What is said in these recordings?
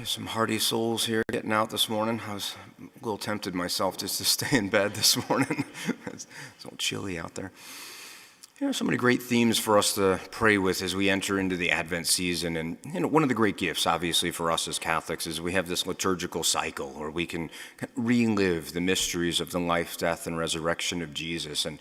Some hardy souls here getting out this morning. I was a little tempted myself just to stay in bed this morning. It's a little chilly out there. There are so many great themes for us to pray with as we enter into the Advent season. And one of the great gifts, obviously, for us as Catholics is we have this liturgical cycle where we can relive the mysteries of the life, death, and resurrection of Jesus. And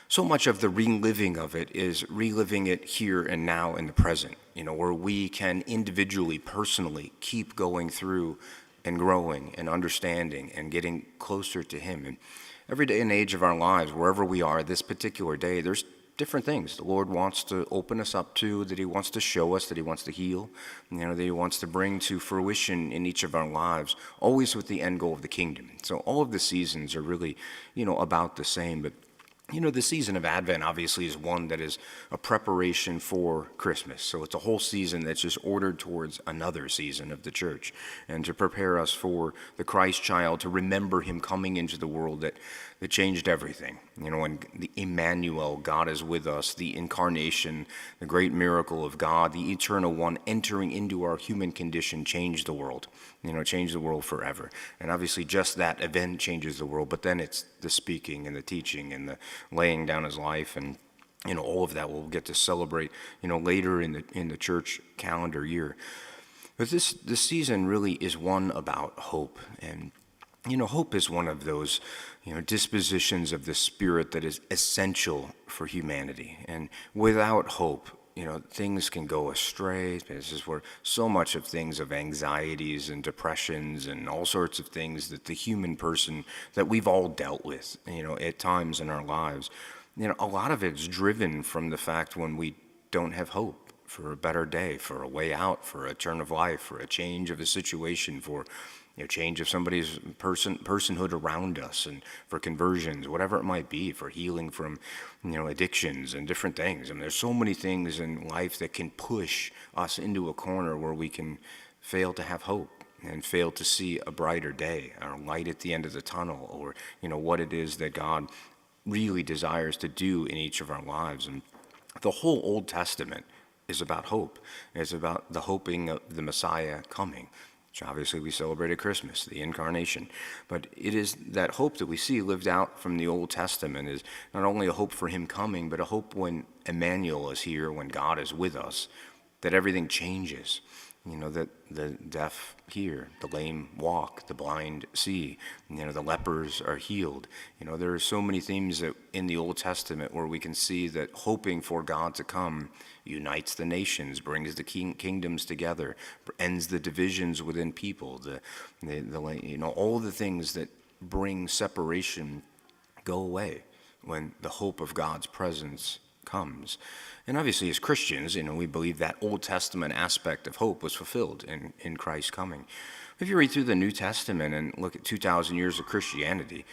so much of the reliving of it is reliving it here and now in the present, where we can individually, personally keep going through and growing and understanding and getting closer to Him. And every day and age of our lives, wherever we are this particular day, there's different things the Lord wants to open us up to, that He wants to show us, that He wants to heal, that He wants to bring to fruition in each of our lives, always with the end goal of the kingdom. So all of the seasons are really, about the same, but the season of Advent obviously is one that is a preparation for Christmas. So it's a whole season that's just ordered towards another season of the church and to prepare us for the Christ child, to remember Him coming into the world that changed everything. And the Emmanuel, God is with us, the incarnation, the great miracle of God, the eternal one entering into our human condition changed the world, changed the world forever. And obviously just that event changes the world, but then it's the speaking and the teaching and the laying down His life and all of that we'll get to celebrate later in the church calendar year. But this season really is one about hope. And hope is one of those dispositions of the Spirit that is essential for humanity. And without hope, things can go astray. This is where so much of things of anxieties and depressions and all sorts of things that the human person that we've all dealt with, at times in our lives, a lot of it's driven from the fact when we don't have hope for a better day, for a way out, for a turn of life, for a change of a situation, for change of somebody's personhood around us, and for conversions, whatever it might be, for healing from, addictions and different things. I mean, there's so many things in life that can push us into a corner where we can fail to have hope and fail to see a brighter day, or light at the end of the tunnel, or, what it is that God really desires to do in each of our lives. And the whole Old Testament is about hope. It's about the hoping of the Messiah coming, which obviously we celebrated Christmas, the incarnation. But it is that hope that we see lived out from the Old Testament is not only a hope for Him coming, but a hope when Emmanuel is here, when God is with us, that everything changes. That the deaf hear, the lame walk, the blind see, the lepers are healed. There are so many themes that in the Old Testament where we can see that hoping for God to come unites the nations, brings the kingdoms together, ends the divisions within people, all the things that bring separation go away when the hope of God's presence comes. And obviously as Christians, we believe that Old Testament aspect of hope was fulfilled in Christ's coming. If you read through the New Testament and look at 2,000 years of Christianity,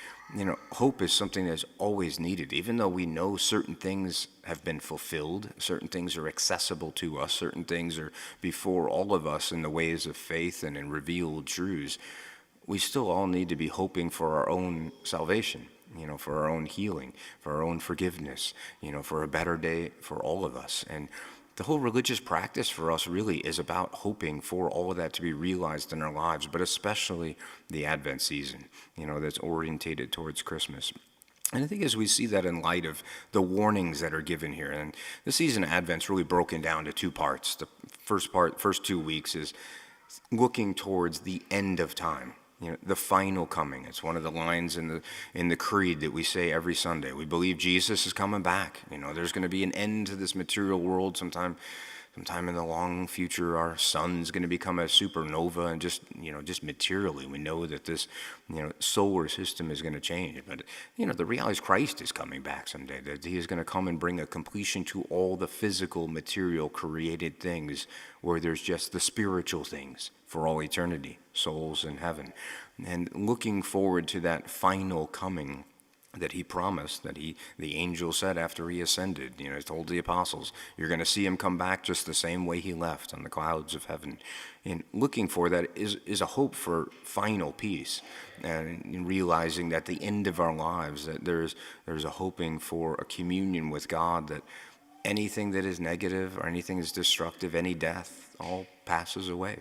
hope is something that's always needed. Even though we know certain things have been fulfilled, certain things are accessible to us, certain things are before all of us in the ways of faith and in revealed truths, we still all need to be hoping for our own salvation, for our own healing, for our own forgiveness, for a better day for all of us. And the whole religious practice for us really is about hoping for all of that to be realized in our lives, but especially the Advent season, that's orientated towards Christmas. And I think as we see that in light of the warnings that are given here, and the season of Advent's really broken down to two parts. The first 2 weeks is looking towards the end of time. The final coming. It's one of the lines in the creed that we say every Sunday. We believe Jesus is coming back. There's going to be an end to this material world sometime in the long future. Our sun's going to become a supernova, and just materially, we know that this, solar system is going to change. But the reality is Christ is coming back someday. That He is going to come and bring a completion to all the physical, material, created things, where there's just the spiritual things for all eternity, souls in heaven. And looking forward to that final coming that He promised, that the angel said after He ascended, He told the apostles, you're going to see Him come back just the same way He left on the clouds of heaven. And looking for that is a hope for final peace, and in realizing that the end of our lives, that there's a hoping for a communion with God, that anything that is negative or anything that's destructive, any death, all passes away.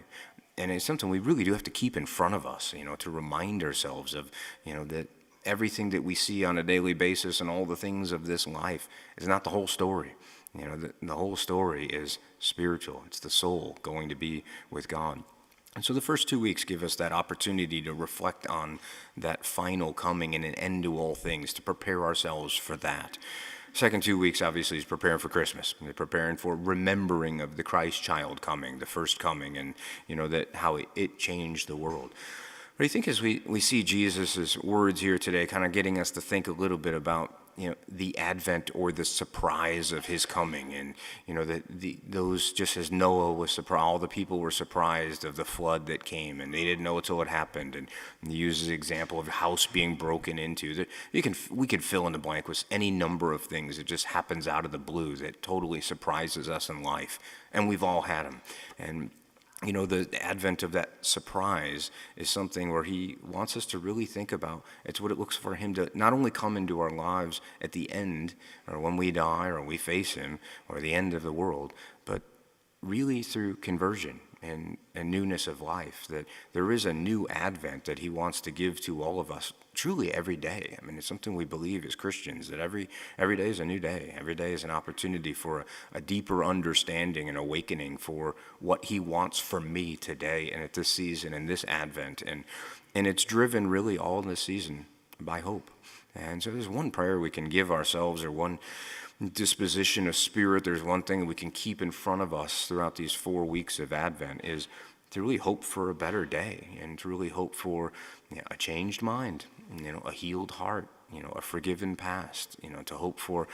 and it's something we really do have to keep in front of us, to remind ourselves of, that everything that we see on a daily basis and all the things of this life is not the whole story. The whole story is spiritual. It's the soul going to be with God. And so the first 2 weeks give us that opportunity to reflect on that final coming and an end to all things, to prepare ourselves for that. Second 2 weeks, obviously, is preparing for Christmas. They're preparing for remembering of the Christ child coming, the first coming, and, that how it changed the world. But I think as we see Jesus' words here today, kind of getting us to think a little bit about, the advent or the surprise of his coming. And, those, just as Noah was surprised, all the people were surprised of the flood that came, and they didn't know until it happened. And he uses the example of a house being broken into. We could fill in the blank with any number of things that just happens out of the blue that totally surprises us in life. And we've all had them. And the advent of that surprise is something where he wants us to really think about. It's what it looks for him to not only come into our lives at the end, or when we die, or we face him, or the end of the world, but really through conversion and newness of life, that there is a new advent that he wants to give to all of us truly every day. I mean, it's something we believe as Christians, that every day is a new day. Every day is an opportunity for a deeper understanding and awakening for what he wants from me today and at this season and this advent. And it's driven really all in this season by hope. And so there's one prayer we can give ourselves, or one disposition of spirit. There's one thing we can keep in front of us throughout these 4 weeks of Advent, is to really hope for a better day, and to really hope for a changed mind, a healed heart, a forgiven past, to hope for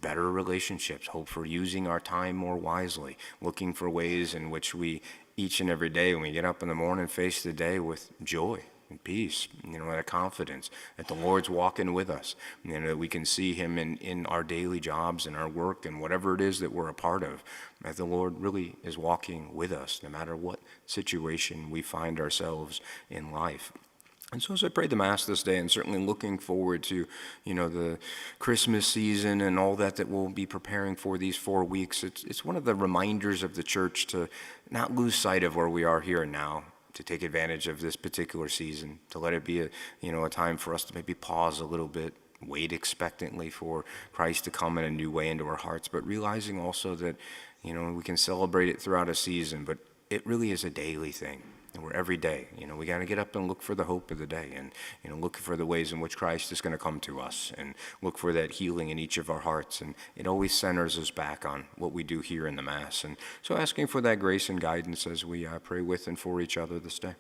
better relationships, hope for using our time more wisely, looking for ways in which we each and every day, when we get up in the morning, face the day with joy and peace, and a confidence that the Lord's walking with us, that we can see him in our daily jobs and our work and whatever it is that we're a part of, that the Lord really is walking with us no matter what situation we find ourselves in life. And so as I prayed the Mass this day, and certainly looking forward to, the Christmas season and all that we'll be preparing for these 4 weeks, it's one of the reminders of the church to not lose sight of where we are here and now, to take advantage of this particular season, to let it be a time for us to maybe pause a little bit, wait expectantly for Christ to come in a new way into our hearts, but realizing also that, we can celebrate it throughout a season, but it really is a daily thing. And we're every day, we got to get up and look for the hope of the day, and, look for the ways in which Christ is going to come to us, and look for that healing in each of our hearts. And it always centers us back on what we do here in the Mass. And so asking for that grace and guidance as we pray with and for each other this day.